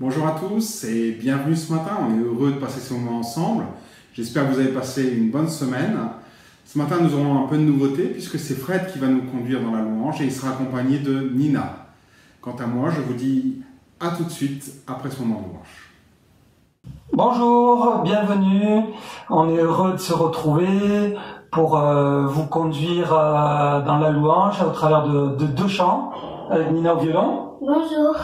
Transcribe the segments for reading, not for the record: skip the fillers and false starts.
Bonjour à tous et bienvenue ce matin. On est heureux de passer ce moment ensemble. J'espère que vous avez passé une bonne semaine. Ce matin, nous aurons un peu de nouveauté puisque c'est Fred qui va nous conduire dans la louange et il sera accompagné de Nina. Quant à moi, je vous dis à tout de suite après ce moment de louange. Bonjour, bienvenue. On est heureux de se retrouver pour vous conduire dans la louange au travers de deux chants avec Nina au violon. Bonjour.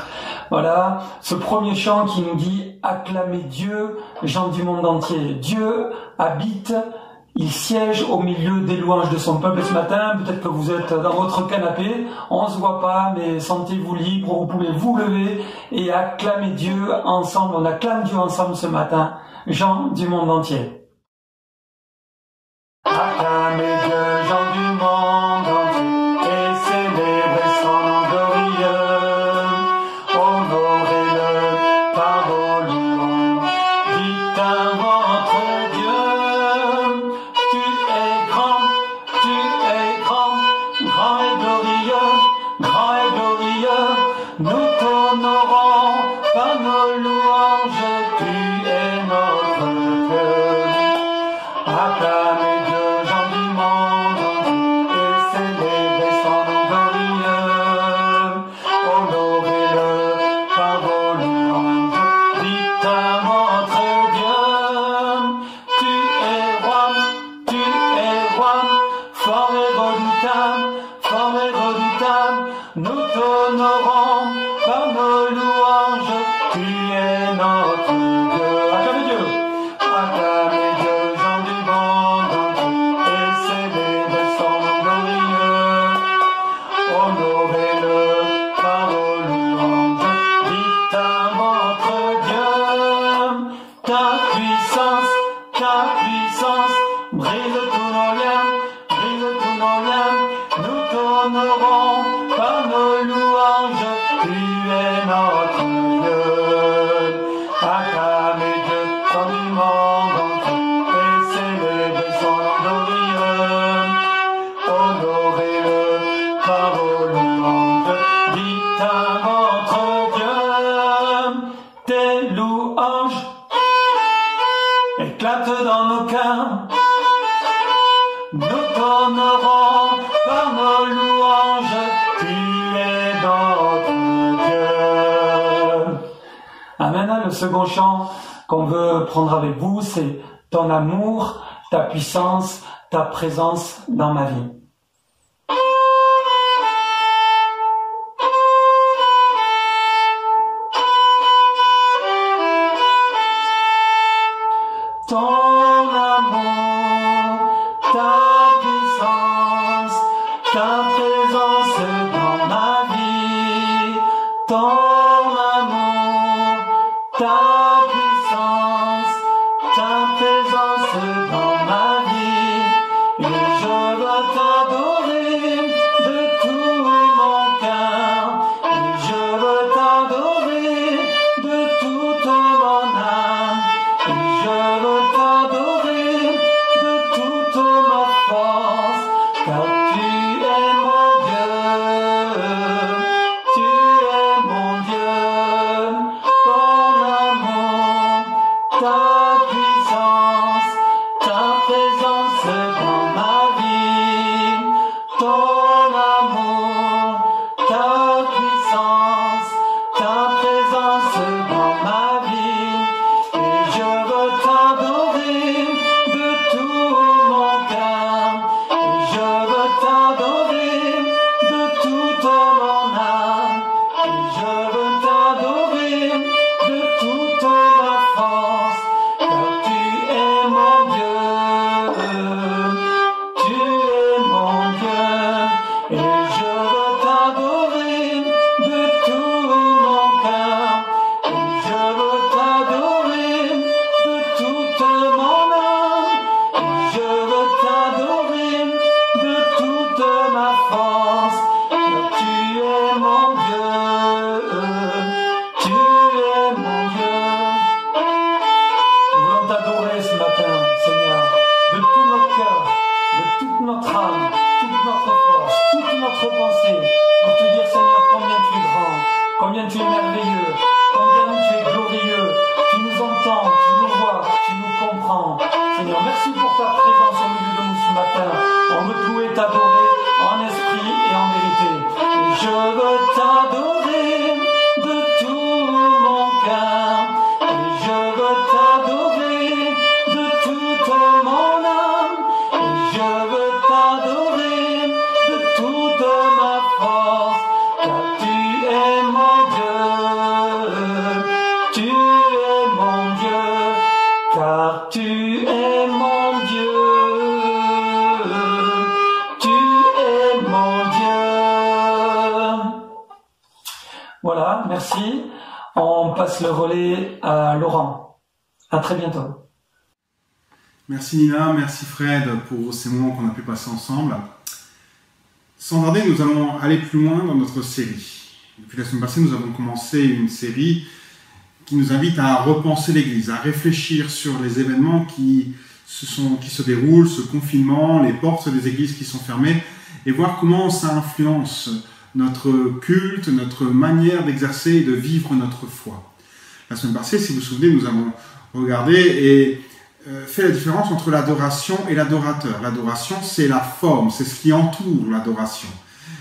Voilà, ce premier chant qui nous dit « Acclamez Dieu, gens du monde entier ». Dieu habite, il siège au milieu des louanges de son peuple ce matin. Peut-être que vous êtes dans votre canapé, on ne se voit pas, mais sentez-vous libre, vous pouvez vous lever et acclamer Dieu ensemble. On acclame Dieu ensemble ce matin, gens du monde entier. Acclamez Dieu, gens du monde entier, et célébrez son nom glorieux. Honorez-le par vos louanges, dites à votre Dieu. Tu es grand, grand et glorieux, grand et glorieux. Nous t'honorons par nos louanges, tu es notre Dieu. Acclamez Dieu, gens du monde entier, et célébrez son nom glorieux. Honorez-le par vos louanges, dites à votre Dieu. Tu es roi, fort et redoutable, nous t'honorons par nos louanges, tu es notre Dieu. Acclamez Dieu, acclamez Dieu, gens du monde entier, et célébrez son nom glorieux. Honorez-le par vos louanges, dites à votre Dieu. Ta puissance, brise tous nos liens, nous t'honorons par nos louanges, tu es notre Dieu. Acclamez Dieu, gens du monde entier, et célébrez son nom glorieux. Honorez-le par vos louanges, dites à votre Dieu. Tes louanges éclatent dans nos cœurs, nous t'honorons par nos louanges, tu es notre Dieu. Amen. Le second chant qu'on veut prendre avec vous, c'est ton amour, ta puissance, ta présence dans ma vie. Ton amour, ta puissance, ta présence dans ma vie. Ton amour, ta puissance, ta présence dans ma vie. Et je veux t'adorer de tout mon cœur. Et je veux t'adorer de toute mon âme. Et je veux t'adorer de toute ma force, car tu es mon Dieu, tu es mon Dieu. Ton amour, ta puissance, ta présence dans ma vie. Ton amour, ta puissance, ta présence dans ma vie. Et je veux t'adorer de tout mon cœur. Et je veux t'adorer de toute mon âme. Et je veux t'adorer de toute ma force. Car tu es mon Dieu. Tu es mon Dieu. Et je veux t'adorer de tout mon cœur. Et je veux t'adorer de toute mon âme. Et je veux t'adorer de toute ma force. Car tu es mon Dieu. Tu es mon Dieu. Nous voulons t'adorer ce matin, Seigneur, de tout notre cœur, de toute notre âme, toute notre force, toute notre pensée, pour te dire, Seigneur, combien tu es grand, combien tu es merveilleux, combien tu es glorieux. entends, tu nous vois, tu nous comprends. Seigneur, merci pour ta présence au milieu de nous ce matin. On veut te louer, t'adorer en esprit et en vérité. Et je veux t'adorer de tout mon cœur. Et je veux t'adorer de toute mon âme. Et je veux t'adorer de toute ma force. Car tu es mon Dieu. Tu es mon Dieu. Car tu es mon Dieu. Tu es mon Dieu. Voilà, merci. On passe le relais à Laurent. À très bientôt. Merci Nina, merci Fred pour ces moments qu'on a pu passer ensemble. Sans tarder, nous allons aller plus loin dans notre série. Depuis la semaine passée, nous avons commencé une série qui nous invite à repenser l'Église, à réfléchir sur les événements qui se déroulent, ce confinement, les portes des églises qui sont fermées, et voir comment ça influence notre culte, notre manière d'exercer et de vivre notre foi. La semaine passée, si vous vous souvenez, nous avons regardé et fait la différence entre l'adoration et l'adorateur. L'adoration, c'est la forme, c'est ce qui entoure l'adoration.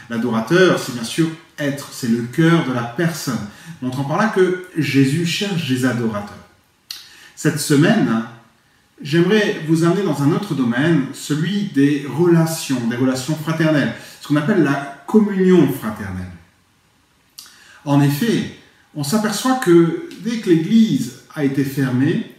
L'adorateur, c'est bien sûr être, c'est le cœur de la personne, montrant par là que Jésus cherche des adorateurs. Cette semaine, j'aimerais vous amener dans un autre domaine, celui des relations fraternelles, ce qu'on appelle la communion fraternelle. En effet, on s'aperçoit que dès que l'Église a été fermée,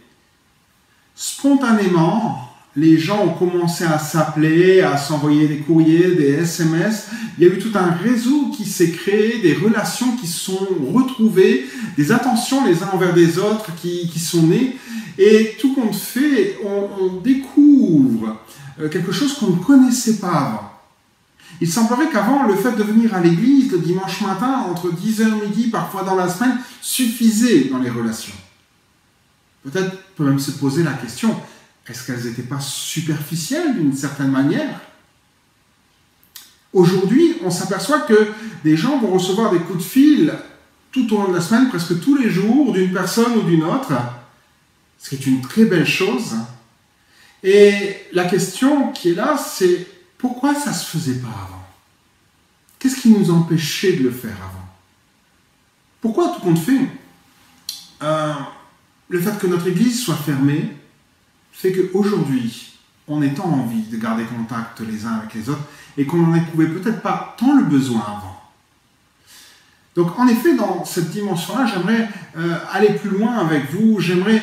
spontanément, les gens ont commencé à s'appeler, à s'envoyer des courriers, des SMS. Il y a eu tout un réseau qui s'est créé, des relations qui se sont retrouvées, des attentions les uns envers les autres qui sont nées. Et tout compte fait, on découvre quelque chose qu'on ne connaissait pas avant. Il semblerait qu'avant, le fait de venir à l'église le dimanche matin, entre 10h et midi, parfois dans la semaine, suffisait dans les relations. Peut-être peut même se poser la question, est-ce qu'elles n'étaient pas superficielles d'une certaine manière? Aujourd'hui, on s'aperçoit que des gens vont recevoir des coups de fil tout au long de la semaine, presque tous les jours, d'une personne ou d'une autre, ce qui est une très belle chose. Et la question qui est là, c'est pourquoi ça ne se faisait pas avant? Qu'est-ce qui nous empêchait de le faire avant? Pourquoi, tout compte fait, le fait que notre église soit fermée fait qu'aujourd'hui, on est en envie de garder contact les uns avec les autres et qu'on n'en éprouvait peut-être pas tant le besoin avant. Donc, en effet, dans cette dimension-là, j'aimerais aller plus loin avec vous. J'aimerais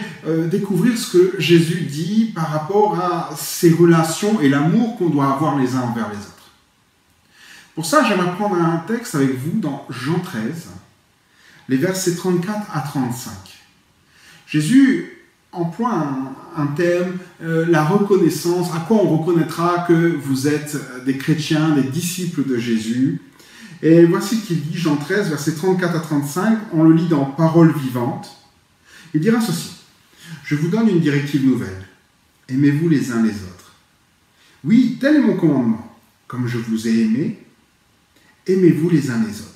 découvrir ce que Jésus dit par rapport à ces relations et l'amour qu'on doit avoir les uns envers les autres. Pour ça, j'aimerais prendre un texte avec vous dans Jean 13, les versets 34 à 35. Jésus emploie un thème, la reconnaissance, à quoi on reconnaîtra que vous êtes des chrétiens, des disciples de Jésus. Et voici ce qu'il dit, Jean 13, versets 34 à 35, on le lit dans Paroles vivantes. Il dira ceci, « Je vous donne une directive nouvelle, aimez-vous les uns les autres. Oui, tel est mon commandement, comme je vous ai aimé, aimez-vous les uns les autres.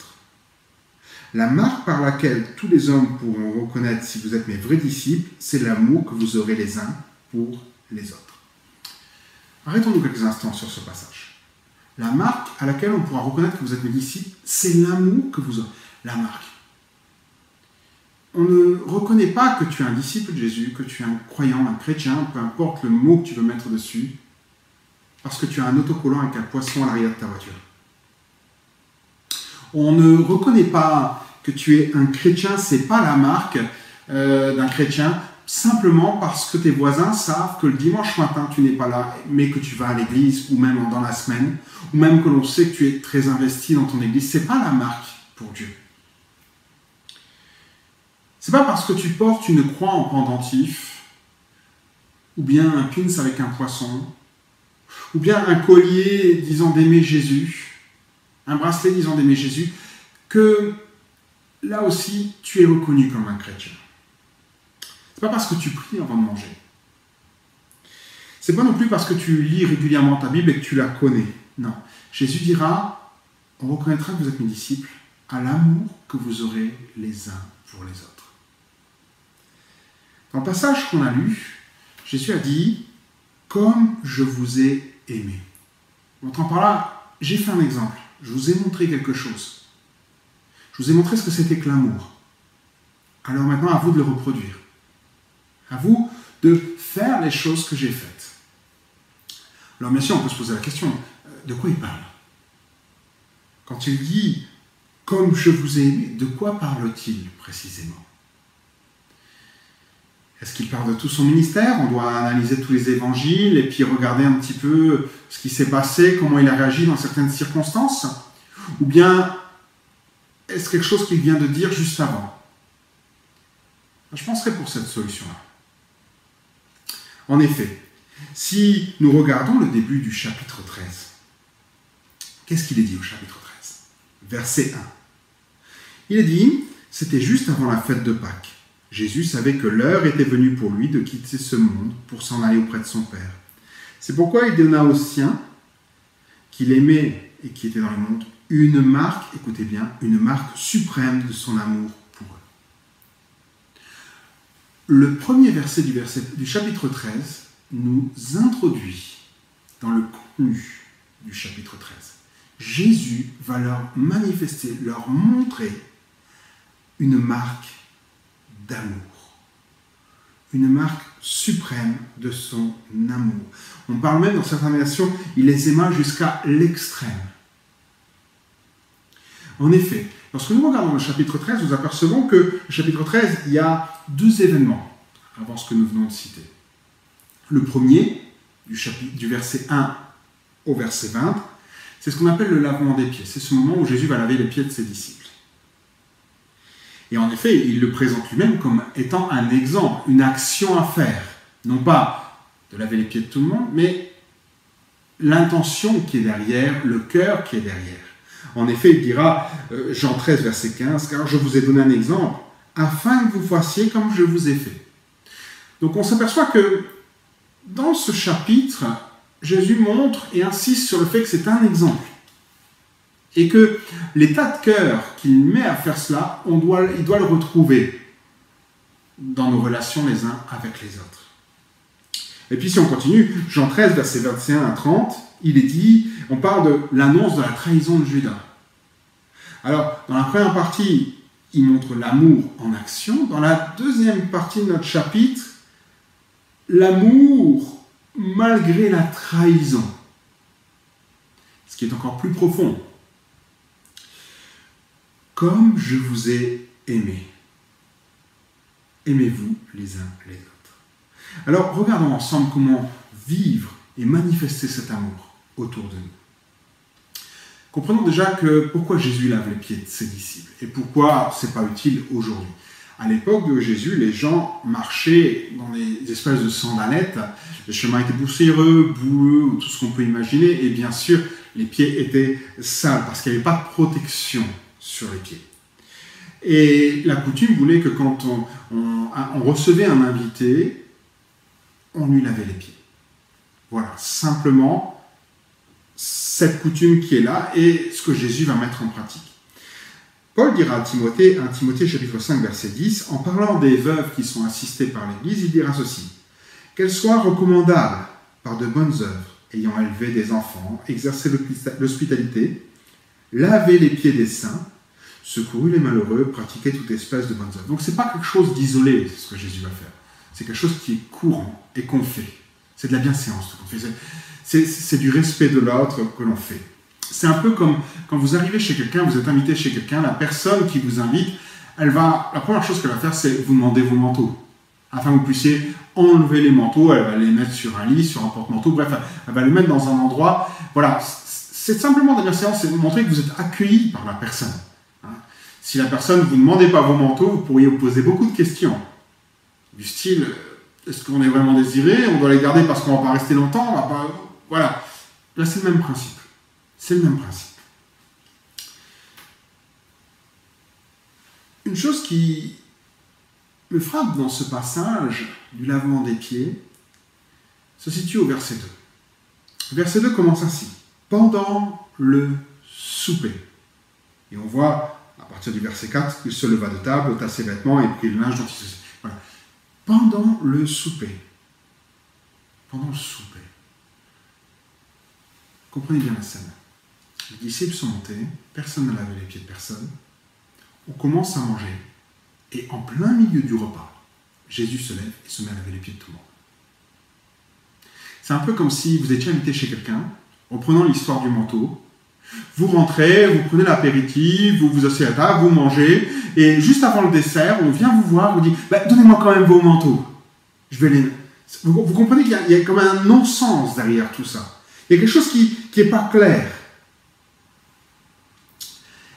La marque par laquelle tous les hommes pourront reconnaître si vous êtes mes vrais disciples, c'est l'amour que vous aurez les uns pour les autres. » Arrêtons-nous quelques instants sur ce passage. La marque à laquelle on pourra reconnaître que vous êtes mes disciples, c'est l'amour que vous aurez. La marque. On ne reconnaît pas que tu es un disciple de Jésus, que tu es un croyant, un chrétien, peu importe le mot que tu veux mettre dessus, parce que tu as un autocollant avec un poisson à l'arrière de ta voiture. On ne reconnaît pas que tu es un chrétien, c'est pas la marque d'un chrétien, simplement parce que tes voisins savent que le dimanche matin, tu n'es pas là, mais que tu vas à l'église, ou même dans la semaine, ou même que l'on sait que tu es très investi dans ton église. Ce n'est pas la marque pour Dieu. Ce n'est pas parce que tu portes une croix en pendentif, ou bien un pins avec un poisson, ou bien un collier disant d'aimer Jésus, un bracelet disant d'aimer Jésus, que là aussi, tu es reconnu comme un chrétien. Ce n'est pas parce que tu pries avant de manger. Ce n'est pas non plus parce que tu lis régulièrement ta Bible et que tu la connais. Non. Jésus dira, on reconnaîtra que vous êtes mes disciples à l'amour que vous aurez les uns pour les autres. Dans le passage qu'on a lu, Jésus a dit « Comme je vous ai aimé ». Montrant par là, j'ai fait un exemple. Je vous ai montré quelque chose. Je vous ai montré ce que c'était que l'amour. Alors maintenant, à vous de le reproduire. À vous de faire les choses que j'ai faites. Alors bien sûr, on peut se poser la question, de quoi il parle? Quand il dit « Comme je vous ai aimé », de quoi parle-t-il précisément? Est-ce qu'il parle de tout son ministère? On doit analyser tous les évangiles et puis regarder un petit peu ce qui s'est passé, comment il a réagi dans certaines circonstances? Ou bien, est-ce quelque chose qu'il vient de dire juste avant? Je penserais pour cette solution-là. En effet, si nous regardons le début du chapitre 13, qu'est-ce qu'il est dit au chapitre 13? Verset 1. Il est dit, c'était juste avant la fête de Pâques. Jésus savait que l'heure était venue pour lui de quitter ce monde pour s'en aller auprès de son Père. C'est pourquoi il donna aux siens, qu'il aimait et qui étaient dans le monde, une marque, écoutez bien, une marque suprême de son amour pour eux. Le premier verset du chapitre 13 nous introduit dans le contenu du chapitre 13. Jésus va leur manifester, leur montrer une marque d'amour. Une marque suprême de son amour. On parle même dans certaines versions, il les aima jusqu'à l'extrême. En effet, lorsque nous regardons le chapitre 13, nous apercevons que le chapitre 13, il y a deux événements avant ce que nous venons de citer. Le premier, du verset 1 au verset 20, c'est ce qu'on appelle le lavement des pieds. C'est ce moment où Jésus va laver les pieds de ses disciples. Et en effet, il le présente lui-même comme étant un exemple, une action à faire. Non pas de laver les pieds de tout le monde, mais l'intention qui est derrière, le cœur qui est derrière. En effet, il dira, Jean 13, verset 15, « Car je vous ai donné un exemple, afin que vous fassiez comme je vous ai fait. » Donc on s'aperçoit que dans ce chapitre, Jésus montre et insiste sur le fait que c'est un exemple. Et que l'état de cœur qu'il met à faire cela, il doit le retrouver dans nos relations les uns avec les autres. Et puis si on continue, Jean 13, versets 21 à 30, il est dit, on parle de l'annonce de la trahison de Judas. Alors, dans la première partie, il montre l'amour en action. Dans la deuxième partie de notre chapitre, l'amour malgré la trahison. Ce qui est encore plus profond. Comme je vous ai aimé, aimez-vous les uns les autres. Alors, regardons ensemble comment vivre et manifester cet amour autour de nous. Comprenons déjà que pourquoi Jésus lave les pieds de ses disciples et pourquoi ce n'est pas utile aujourd'hui. À l'époque de Jésus, les gens marchaient dans des espèces de sandalettes, les chemins étaient poussiéreux, boueux, ou tout ce qu'on peut imaginer, et bien sûr, les pieds étaient sales parce qu'il n'y avait pas de protection sur les pieds. Et la coutume voulait que quand on recevait un invité, on lui lavait les pieds. Voilà, simplement cette coutume qui est là et ce que Jésus va mettre en pratique. Paul dira à Timothée, 1 Timothée chapitre 5 verset 10, en parlant des veuves qui sont assistées par l'Église, il dira ceci, qu'elles soient recommandables par de bonnes œuvres, ayant élevé des enfants, exercé l'hospitalité, lavé les pieds des saints, secouru les malheureux, pratiqué toute espèce de bonnes œuvres. Donc ce n'est pas quelque chose d'isolé, ce que Jésus va faire. C'est quelque chose qui est courant et qu'on fait. C'est de la bienséance qu'on fait. C'est du respect de l'autre que l'on fait. C'est un peu comme quand vous arrivez chez quelqu'un, vous êtes invité chez quelqu'un, la personne qui vous invite, la première chose qu'elle va faire, c'est vous demander vos manteaux. Afin que vous puissiez enlever les manteaux, elle va les mettre sur un lit, sur un porte-manteau, bref, elle va les mettre dans un endroit. Voilà, c'est simplement de la bienséance, c'est de montrer que vous êtes accueilli par la personne. Si la personne ne vous demandait pas vos manteaux, vous pourriez vous poser beaucoup de questions. Du style, est-ce qu'on est vraiment désiré? On doit les garder parce qu'on ne va pas rester longtemps? On va pas... Voilà. Là, c'est le même principe. C'est le même principe. Une chose qui me frappe dans ce passage du lavement des pieds se situe au verset 2. Le verset 2 commence ainsi. Pendant le souper. Et on voit, à partir du verset 4, qu'il se leva de table, ôta ses vêtements et prit le linge dont il se... Voilà. pendant le souper, comprenez bien la scène. Les disciples sont montés, personne n'a lavé les pieds de personne. On commence à manger et en plein milieu du repas, Jésus se lève et se met à laver les pieds de tout le monde. C'est un peu comme si vous étiez invité chez quelqu'un, reprenant l'histoire du manteau. Vous rentrez, vous prenez l'apéritif, vous vous asseyez à table, vous mangez, et juste avant le dessert, on vient vous voir, vous dit « Donnez-moi quand même vos manteaux. Je vais les... » Vous comprenez qu'il y a comme un non-sens derrière tout ça. Il y a quelque chose qui n'est pas clair.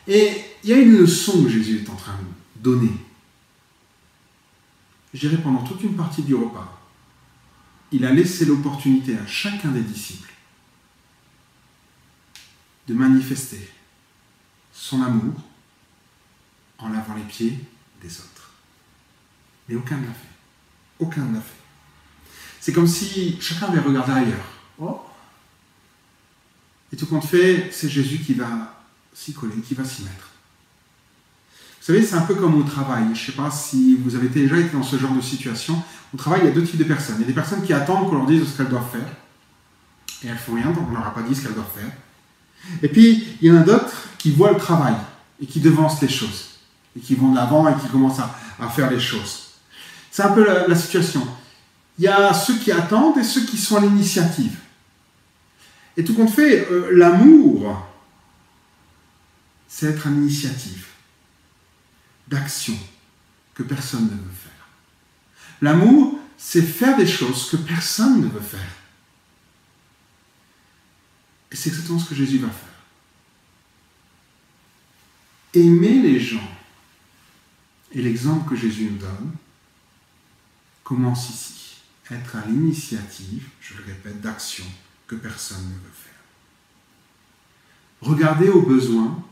Et il y a une leçon que Jésus est en train de donner. Je dirais pendant toute une partie du repas, il a laissé l'opportunité à chacun des disciples de manifester son amour en lavant les pieds des autres. Mais aucun ne l'a fait. Aucun ne l'a fait. C'est comme si chacun avait regardé ailleurs. Oh. Et tout compte fait, c'est Jésus qui va s'y coller, qui va s'y mettre. Vous savez, c'est un peu comme au travail. Je ne sais pas si vous avez déjà été dans ce genre de situation. Au travail, il y a deux types de personnes. Il y a des personnes qui attendent qu'on leur dise ce qu'elles doivent faire. Et elles ne font rien tant qu'on ne leur a pas dit ce qu'elles doivent faire. Et puis, il y en a d'autres qui voient le travail et qui devancent les choses. Et qui vont de l'avant et qui commencent à faire les choses. C'est un peu la situation. Il y a ceux qui attendent et ceux qui sont à l'initiative. Et tout compte fait, l'amour, c'est être à l'initiative d'action que personne ne veut faire. L'amour, c'est faire des choses que personne ne veut faire. Et c'est exactement ce que Jésus va faire. Aimer les gens, et l'exemple que Jésus nous donne, commence ici. Être à l'initiative, je le répète, d'action que personne ne veut faire. Regarder aux besoins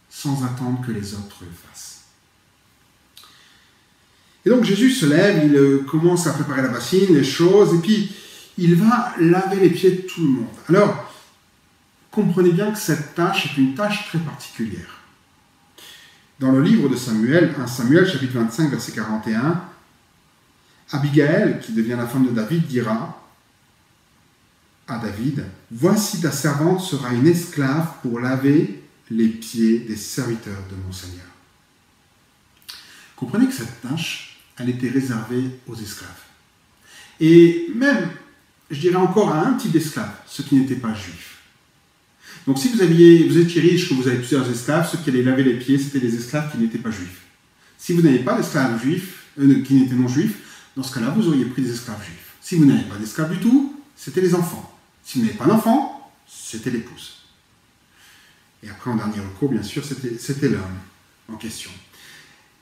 sans attendre que les autres le fassent. Et donc Jésus se lève, il commence à préparer la bassine, les choses, et puis il va laver les pieds de tout le monde. Alors, comprenez bien que cette tâche est une tâche très particulière. Dans le livre de Samuel, 1 Samuel, chapitre 25, verset 41, Abigail, qui devient la femme de David, dira à David, « Voici ta servante sera une esclave pour laver les pieds des serviteurs de mon Seigneur. » Comprenez que cette tâche, elle était réservée aux esclaves. Et même, je dirais encore à un type d'esclaves, ceux qui n'étaient pas juifs. Donc si vous étiez riche, que vous avez plusieurs esclaves, ceux qui allaient laver les pieds, c'était les esclaves qui n'étaient pas juifs. Si vous n'avez pas d'esclaves juifs, qui n'étaient non juifs, dans ce cas-là, vous auriez pris des esclaves juifs. Si vous n'avez pas d'esclaves du tout, c'était les enfants. Si vous n'avez pas d'enfants, c'était l'épouse. Et après, en dernier recours, bien sûr, c'était l'homme en question.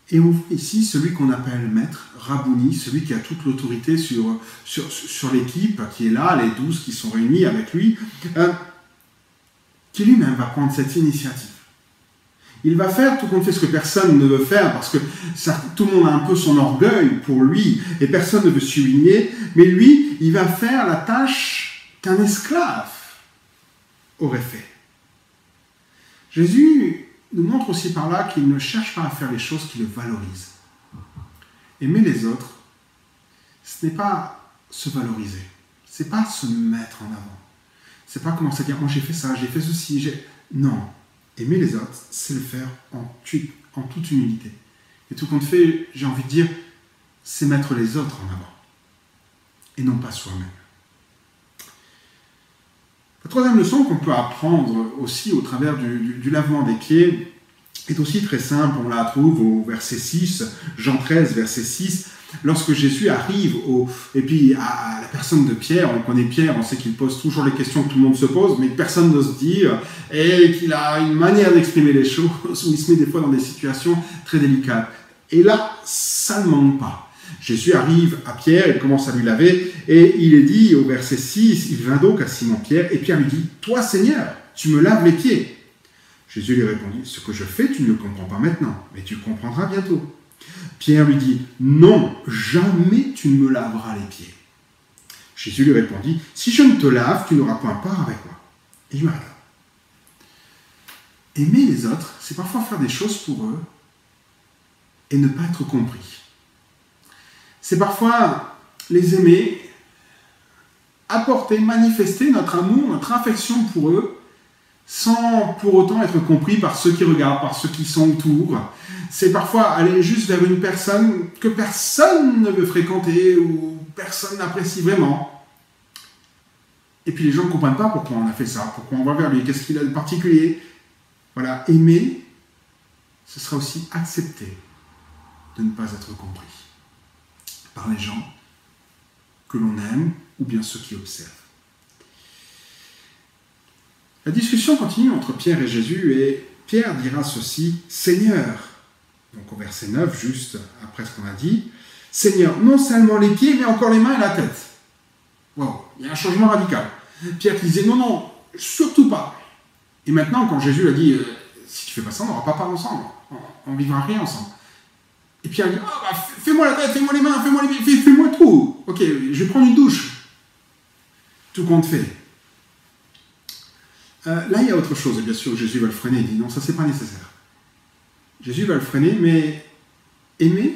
Et on voit ici celui qu'on appelle maître, Rabouni, celui qui a toute l'autorité sur l'équipe qui est là, les 12 qui sont réunis avec lui, qui lui-même va prendre cette initiative. Il va faire tout compte fait ce que personne ne veut faire, parce que tout le monde a un peu son orgueil pour lui, et personne ne veut s'humilier, mais lui, il va faire la tâche qu'un esclave aurait fait. Jésus nous montre aussi par là qu'il ne cherche pas à faire les choses qui le valorisent. Aimer les autres, ce n'est pas se valoriser, ce n'est pas se mettre en avant. C'est pas commencer à dire, moi j'ai fait ça, j'ai fait ceci, Non. Aimer les autres, c'est le faire en toute humilité. Et tout compte fait, j'ai envie de dire, c'est mettre les autres en avant. Et non pas soi-même. La troisième leçon qu'on peut apprendre aussi au travers du lavement des pieds est aussi très simple. On la trouve au verset 6, Jean 13, verset 6. Lorsque Jésus arrive et puis à la personne de Pierre, on connaît Pierre, on sait qu'il pose toujours les questions que tout le monde se pose, mais que personne n'ose dire, et qu'il a une manière d'exprimer les choses où il se met des fois dans des situations très délicates. Et là, ça ne manque pas. Jésus arrive à Pierre, il commence à lui laver, et il est dit au verset 6, il vint donc à Simon-Pierre, et Pierre lui dit, « Toi, Seigneur, tu me laves les pieds. » Jésus lui répondit, « Ce que je fais, tu ne le comprends pas maintenant, mais tu le comprendras bientôt. » Pierre lui dit, « Non, jamais tu ne me laveras les pieds. » Jésus lui répondit, « Si je ne te lave, tu n'auras point part avec moi. » Et il m'arrêta. Aimer les autres, c'est parfois faire des choses pour eux et ne pas être compris. c'est parfois les aimer, apporter, manifester notre amour, notre affection pour eux, sans pour autant être compris par ceux qui regardent, par ceux qui sont autour. C'est parfois aller juste vers une personne que personne ne veut fréquenter ou personne n'apprécie vraiment. Et puis les gens ne comprennent pas pourquoi on a fait ça, pourquoi on va vers lui, qu'est-ce qu'il a de particulier. Voilà, aimer, ce sera aussi accepter de ne pas être compris par les gens que l'on aime ou bien ceux qui observent. La discussion continue entre Pierre et Jésus et Pierre dira ceci, « Seigneur », donc au verset 9, juste après ce qu'on a dit, « Seigneur, non seulement les pieds, mais encore les mains et la tête. » Wow, il y a un changement radical. Pierre qui disait, « Non, non, surtout pas. » Et maintenant, quand Jésus a dit, « Si tu fais pas ça, on n'aura pas part ensemble. On ne vivra rien ensemble. » Et Pierre dit, « Ah, bah, fais-moi la tête, fais-moi les mains, fais-moi les pieds, fais-moi tout. Ok, je vais prendre une douche. » Tout compte fait. Là, il y a autre chose, et bien sûr, Jésus va le freiner, il dit non, ça c'est pas nécessaire. Jésus va le freiner, mais aimer,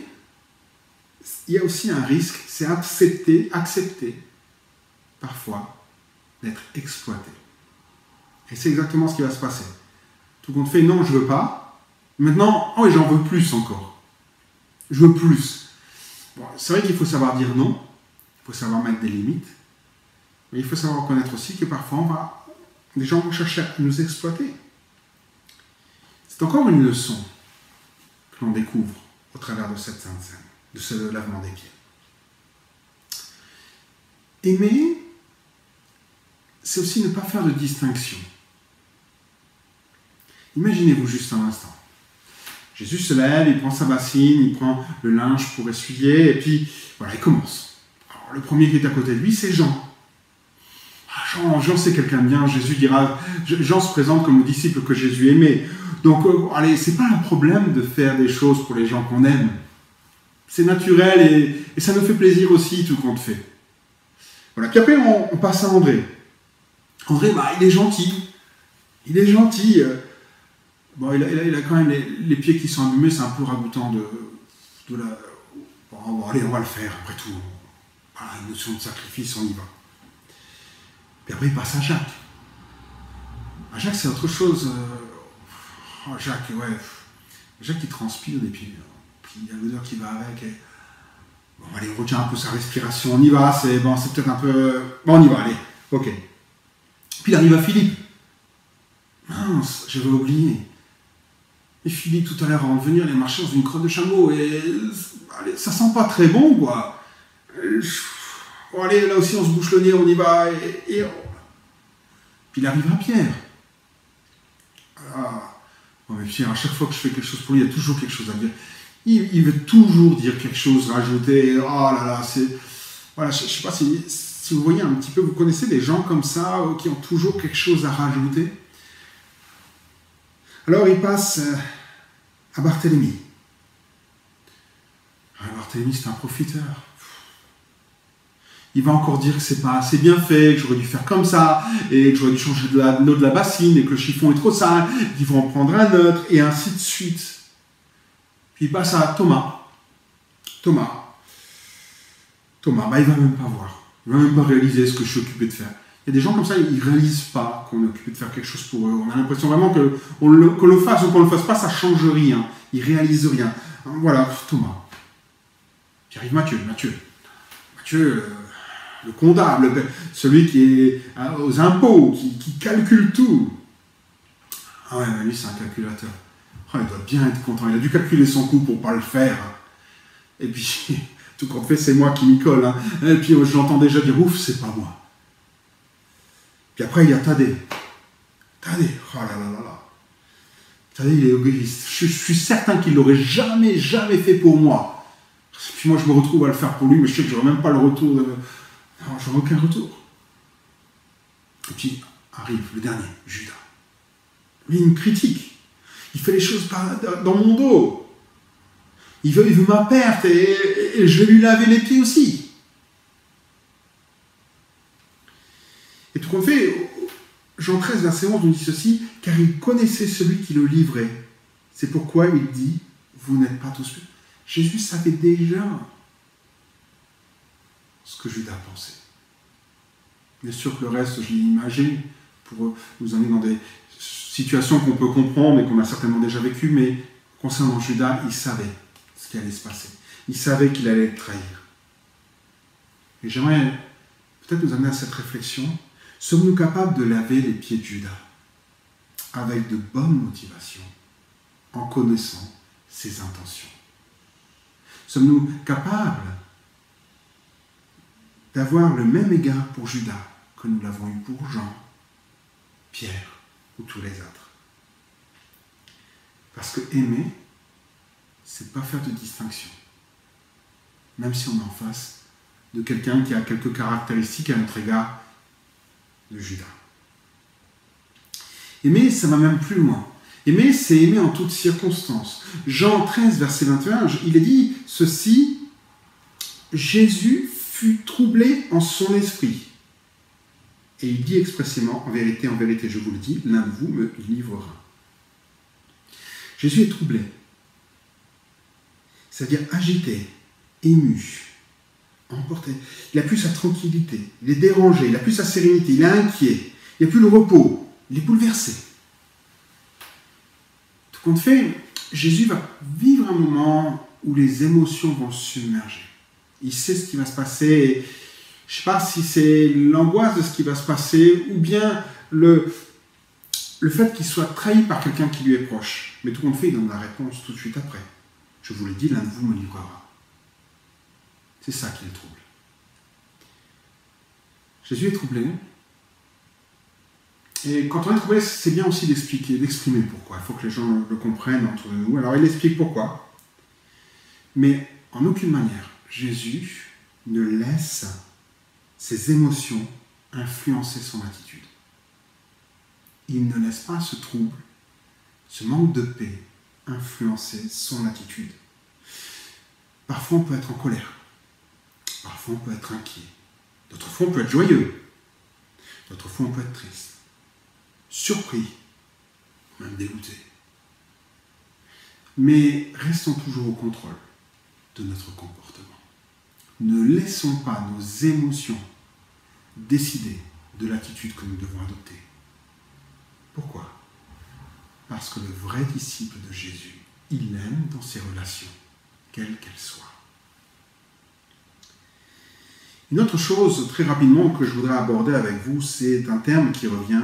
il y a aussi un risque, c'est accepter parfois d'être exploité. Et c'est exactement ce qui va se passer. Tout compte fait, non, je veux pas. Maintenant, oh, j'en veux plus encore. Je veux plus. Bon, c'est vrai qu'il faut savoir dire non, il faut savoir mettre des limites, mais il faut savoir reconnaître aussi que parfois, les gens vont chercher à nous exploiter. C'est encore une leçon que l'on découvre au travers de cette sainte scène, de ce lavement des pieds. Aimer, c'est aussi ne pas faire de distinction. Imaginez-vous juste un instant. Jésus se lève, il prend sa bassine, il prend le linge pour essuyer, et puis voilà, il commence. Alors, le premier qui est à côté de lui, c'est Jean. Jean, c'est quelqu'un de bien. Jésus dira, Jean se présente comme le disciple que Jésus aimait. Donc, allez, c'est pas un problème de faire des choses pour les gens qu'on aime. C'est naturel et ça nous fait plaisir aussi, tout compte fait. Voilà. Puis après, on passe à André. André, bah, il est gentil. Il est gentil. Bon, il a quand même les pieds qui sont abîmés, c'est un peu ragoûtant de la... Bon, allez, on va le faire, après tout. Voilà, une notion de sacrifice, on y va. Puis après, il passe à Jacques. Jacques, c'est autre chose. Jacques, ouais. Jacques, il transpire des pieds. Puis il y a l'odeur qui va avec. Et... Bon, allez, on retient un peu sa respiration. On y va. C'est peut-être un peu... Bon, on y va, allez. Ok. Puis il arrive à Philippe. Mince, j'avais oublié. Et Philippe, tout à l'heure, avant de venir, il est marché dans une crotte de chameau. Et allez, ça sent pas très bon, quoi. Bon, allez, là aussi, on se bouche le nez, on y va. Puis il arrive à Pierre. Ah. Bon, mais Pierre, à chaque fois que je fais quelque chose pour lui, il y a toujours quelque chose à dire. Il veut toujours dire quelque chose, rajouter. Oh là là, c'est... Voilà, je ne sais pas si vous voyez un petit peu, vous connaissez des gens comme ça, qui ont toujours quelque chose à rajouter. Alors, il passe à Barthélemy. Barthélemy, c'est un profiteur. Il va encore dire que c'est pas assez bien fait, que j'aurais dû faire comme ça, et que j'aurais dû changer l'eau de la bassine, et que le chiffon est trop sale, qu'ils vont en prendre un autre, et ainsi de suite. Puis il passe à Thomas. Thomas, bah, il va même pas voir. Il va même pas réaliser ce que je suis occupé de faire. Il y a des gens comme ça, ils ne réalisent pas qu'on est occupé de faire quelque chose pour eux. On a l'impression vraiment qu'on le fasse ou qu'on ne le fasse pas, ça ne change rien. Ils ne réalisent rien. Voilà, Thomas. Puis arrive Matthieu. Matthieu, le comptable, celui qui est aux impôts, qui calcule tout. Ah ouais, lui, c'est un calculateur. Oh, il doit bien être content. Il a dû calculer son coût pour ne pas le faire. Et puis, tout compte fait, c'est moi qui m'y colle. Hein. Et puis, je l'entends déjà dire, ouf, c'est pas moi. Puis après, il y a Thaddée. Thaddée, oh là là là là. Thaddée, il est égoïste. Je suis certain qu'il ne l'aurait jamais fait pour moi. Puis moi, je me retrouve à le faire pour lui, mais je sais que je n'aurai même pas le retour. Non, je n'aurai aucun retour. Et puis, arrive le dernier, Judas. Lui, il me critique. Il fait les choses dans mon dos. Il veut ma perte et je vais lui laver les pieds aussi. Et tout compte fait, Jean 13, verset 11 nous dit ceci, car il connaissait celui qui le livrait. C'est pourquoi il dit, vous n'êtes pas tous purs. Jésus savait déjà ce que Judas pensait. Bien sûr que le reste, je l'ai imagé pour nous amener dans des situations qu'on peut comprendre et qu'on a certainement déjà vécues, mais concernant Judas, il savait ce qui allait se passer. Il savait qu'il allait le trahir. Et j'aimerais peut-être nous amener à cette réflexion. Sommes-nous capables de laver les pieds de Judas avec de bonnes motivations, en connaissant ses intentions? Sommes-nous capables d'avoir le même égard pour Judas que nous l'avons eu pour Jean, Pierre ou tous les autres? Parce que aimer, c'est pas faire de distinction. Même si on est en face de quelqu'un qui a quelques caractéristiques à notre égard de Judas. Aimer, ça va même plus loin. Aimer, c'est aimer en toutes circonstances. Jean 13, verset 21, il est dit ceci, Jésus fut troublé en son esprit. Et il dit expressément, en vérité, je vous le dis, l'un de vous me livrera. Jésus est troublé, c'est-à-dire agité, ému, emporté. Il n'a plus sa tranquillité, il est dérangé, il n'a plus sa sérénité, il est inquiet, il n'a plus le repos, il est bouleversé. Tout compte fait, Jésus va vivre un moment où les émotions vont le submerger. Il sait ce qui va se passer. Je ne sais pas si c'est l'angoisse de ce qui va se passer ou bien le fait qu'il soit trahi par quelqu'un qui lui est proche. Mais tout compte fait, il donne la réponse tout de suite après. Je vous l'ai dit, l'un de vous me livrera. C'est ça qui le trouble. Jésus est troublé. Et quand on est troublé, c'est bien aussi d'exprimer pourquoi. Il faut que les gens le comprennent entre nous. Alors il explique pourquoi. Mais en aucune manière, Jésus ne laisse ses émotions influencer son attitude. Il ne laisse pas ce trouble, ce manque de paix, influencer son attitude. Parfois, on peut être en colère. Parfois, on peut être inquiet. D'autres fois, on peut être joyeux. D'autres fois, on peut être triste. Surpris, même dégoûté. Mais restons toujours au contrôle de notre comportement. Ne laissons pas nos émotions décider de l'attitude que nous devons adopter. Pourquoi ? Parce que le vrai disciple de Jésus, il aime dans ses relations, quelles qu'elles soient. Une autre chose, très rapidement, que je voudrais aborder avec vous, c'est un terme qui revient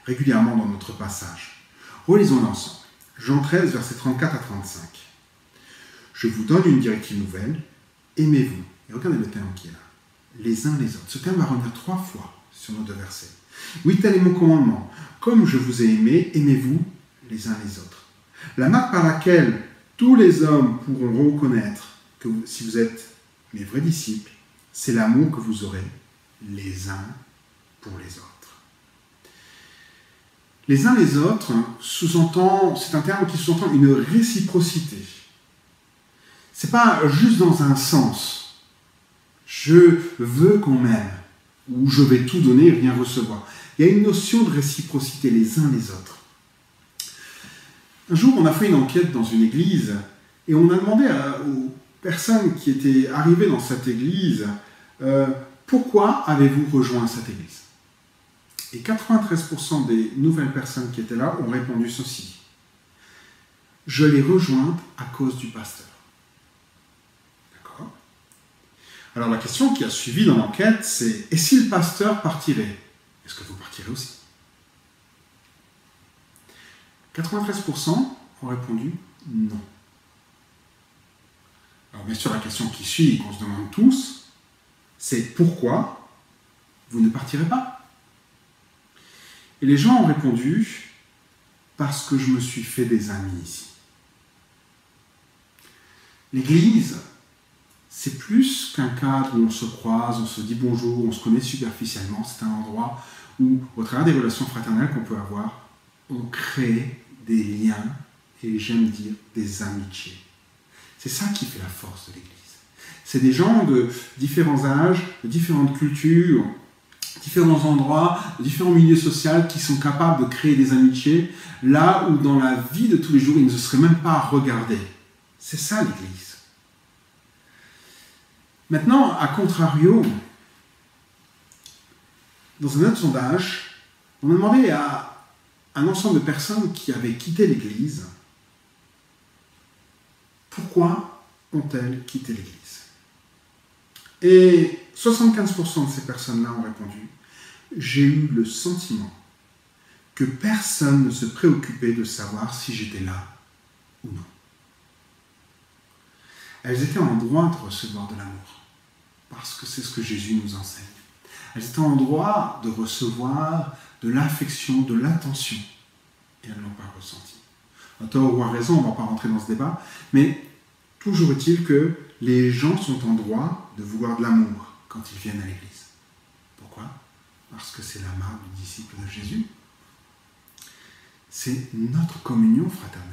régulièrement dans notre passage. Relisons-le ensemble. Jean 13, versets 34 à 35. Je vous donne une directive nouvelle, aimez-vous. Et regardez le terme qui est là. Les uns les autres. Ce terme va revenir 3 fois sur nos 2 versets. Oui, tel est mon commandement. Comme je vous ai aimé, aimez-vous les uns les autres. La marque par laquelle tous les hommes pourront reconnaître que si vous êtes mes vrais disciples, c'est l'amour que vous aurez les uns pour les autres. Les uns les autres c'est un terme qui sous-entend une réciprocité. C'est pas juste dans un sens. Je veux qu'on m'aime, ou je vais tout donner et rien recevoir. Il y a une notion de réciprocité les uns les autres. Un jour, on a fait une enquête dans une église et on a demandé aux personnes qui étaient arrivées dans cette église pourquoi avez-vous rejoint cette église ? Et 93% des nouvelles personnes qui étaient là ont répondu ceci. Je l'ai rejointe à cause du pasteur. D'accord ? Alors la question qui a suivi dans l'enquête, c'est et si le pasteur partirait ? Est-ce que vous partirez aussi ? 93% ont répondu non. Alors bien sûr, la question qui suit et qu'on se demande tous, c'est pourquoi vous ne partirez pas ? Et les gens ont répondu parce que je me suis fait des amis ici. L'Église, c'est plus qu'un cadre où on se croise, on se dit bonjour, on se connaît superficiellement. C'est un endroit où, au travers des relations fraternelles qu'on peut avoir, on crée des liens et j'aime dire des amitiés. C'est ça qui fait la force de l'Église. C'est des gens de différents âges, de différentes cultures, différents endroits, de différents milieux sociaux qui sont capables de créer des amitiés là où dans la vie de tous les jours, ils ne se seraient même pas regardés. C'est ça l'Église. Maintenant, à contrario, dans un autre sondage, on a demandé à un ensemble de personnes qui avaient quitté l'Église, pourquoi ont-elles quitté l'Église? Et 75% de ces personnes-là ont répondu, j'ai eu le sentiment que personne ne se préoccupait de savoir si j'étais là ou non. Elles étaient en droit de recevoir de l'amour, parce que c'est ce que Jésus nous enseigne. Elles étaient en droit de recevoir de l'affection, de l'attention, et elles ne l'ont pas ressenti. À tort ou à raison, on ne va pas rentrer dans ce débat, mais toujours est-il que les gens sont en droit de vouloir de l'amour quand ils viennent à l'Église. Pourquoi? Parce que c'est la marque du disciple de Jésus. C'est notre communion fraternelle.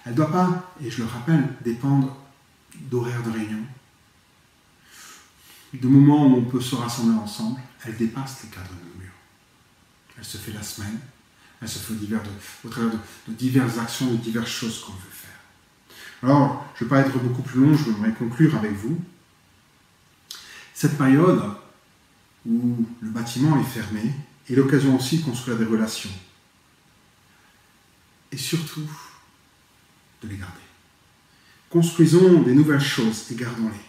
Elle ne doit pas, et je le rappelle, dépendre d'horaires de réunion, de moments où on peut se rassembler ensemble. Elle dépasse les cadres de nos murs. Elle se fait la semaine, elle se fait au travers de diverses actions, de diverses choses qu'on veut faire. Alors, je ne vais pas être beaucoup plus long, je voudrais conclure avec vous. Cette période où le bâtiment est fermé est l'occasion aussi de construire des relations. Et surtout, de les garder. Construisons des nouvelles choses et gardons-les.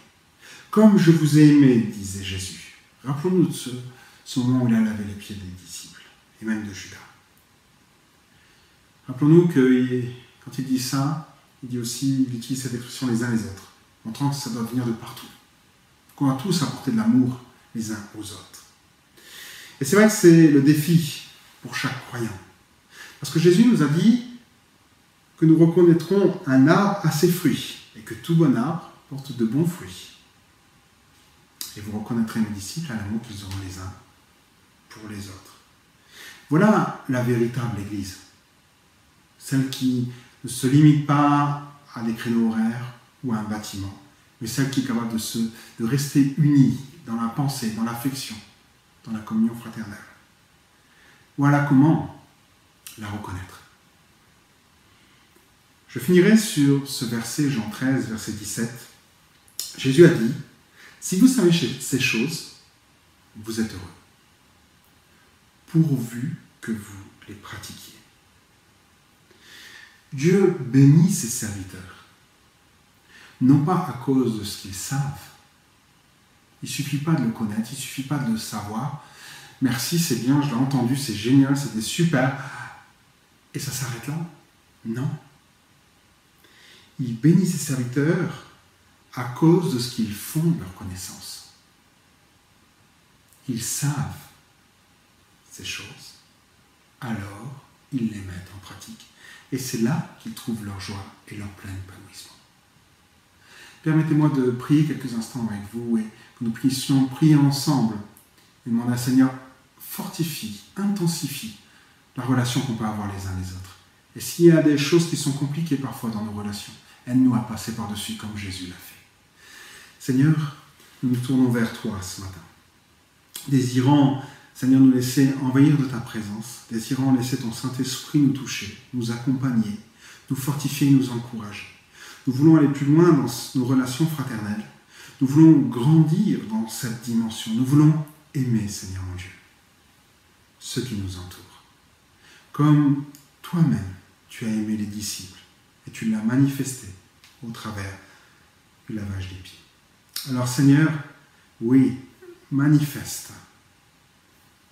Comme je vous ai aimé, disait Jésus. Rappelons-nous de ce moment où il a lavé les pieds des disciples, et même de Judas. Rappelons-nous que quand il dit ça, il utilise cette expression les uns les autres, montrant que ça doit venir de partout. Qu'on va tous apporter de l'amour les uns aux autres. Et c'est vrai que c'est le défi pour chaque croyant. Parce que Jésus nous a dit que nous reconnaîtrons un arbre à ses fruits, et que tout bon arbre porte de bons fruits. Et vous reconnaîtrez mes disciples à l'amour qu'ils auront les uns pour les autres. Voilà la véritable Église. Celle qui ne se limite pas à des créneaux horaires ou à un bâtiment, mais celle qui est capable de rester unie dans la pensée, dans l'affection, dans la communion fraternelle. Voilà comment la reconnaître. Je finirai sur ce verset, Jean 13, verset 17. Jésus a dit, « Si vous savez ces choses, vous êtes heureux, pourvu que vous les pratiquiez. » Dieu bénit ses serviteurs, non pas à cause de ce qu'ils savent. Il ne suffit pas de le connaître, il ne suffit pas de le savoir. Merci, c'est bien, je l'ai entendu, c'est génial, c'était super. Et ça s'arrête là? Non. Il bénit ses serviteurs à cause de ce qu'ils font de leur connaissance. Ils savent ces choses, alors ils les mettent en pratique. Et c'est là qu'ils trouvent leur joie et leur plein épanouissement. Permettez-moi de prier quelques instants avec vous et que nous puissions prier ensemble et demander à Seigneur, fortifie, intensifie la relation qu'on peut avoir les uns les autres. Et s'il y a des choses qui sont compliquées parfois dans nos relations, aide-nous à passer par-dessus comme Jésus l'a fait. Seigneur, nous nous tournons vers toi ce matin, désirant, Seigneur, nous laisser envahir de ta présence, désirant laisser ton Saint-Esprit nous toucher, nous accompagner, nous fortifier et nous encourager. Nous voulons aller plus loin dans nos relations fraternelles. Nous voulons grandir dans cette dimension. Nous voulons aimer, Seigneur mon Dieu, ceux qui nous entourent. Comme toi-même, tu as aimé les disciples et tu l'as manifesté au travers du lavage des pieds. Alors Seigneur, oui, manifeste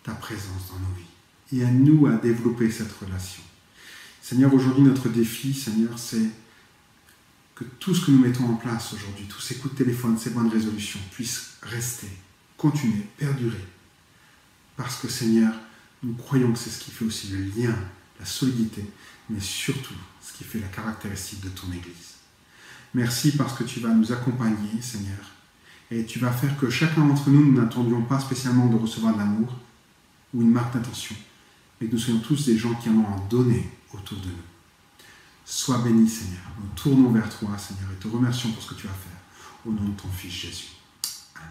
ta présence dans nos vies et aide-nous à développer cette relation. Seigneur, aujourd'hui notre défi, Seigneur, c'est que tout ce que nous mettons en place aujourd'hui, tous ces coups de téléphone, ces bonnes résolutions, puissent rester, continuer, perdurer. Parce que Seigneur, nous croyons que c'est ce qui fait aussi le lien, la solidité, mais surtout ce qui fait la caractéristique de ton Église. Merci parce que tu vas nous accompagner, Seigneur, et tu vas faire que chacun d'entre nous, nous n'attendions pas spécialement de recevoir de l'amour ou une marque d'attention, mais que nous soyons tous des gens qui en ont à donner autour de nous. Sois béni, Seigneur. Nous tournons vers toi, Seigneur, et te remercions pour ce que tu vas faire. Au nom de ton Fils Jésus. Amen.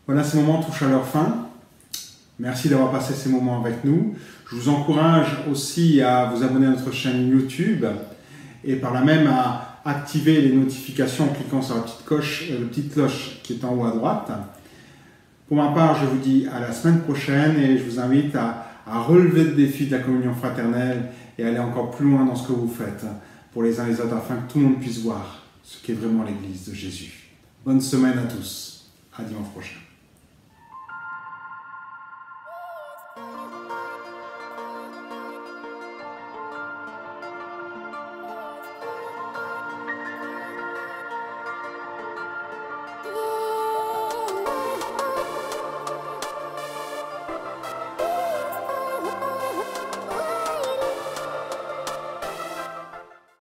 Voilà, ces moments touchent à leur fin. Merci d'avoir passé ces moments avec nous. Je vous encourage aussi à vous abonner à notre chaîne YouTube et par là même à activer les notifications en cliquant sur la petite cloche qui est en haut à droite Pour ma part, je vous dis à la semaine prochaine et je vous invite à relever le défi de la communion fraternelle et aller encore plus loin dans ce que vous faites pour les uns et les autres afin que tout le monde puisse voir ce qu'est vraiment l'Église de Jésus. Bonne semaine à tous. À dimanche prochain.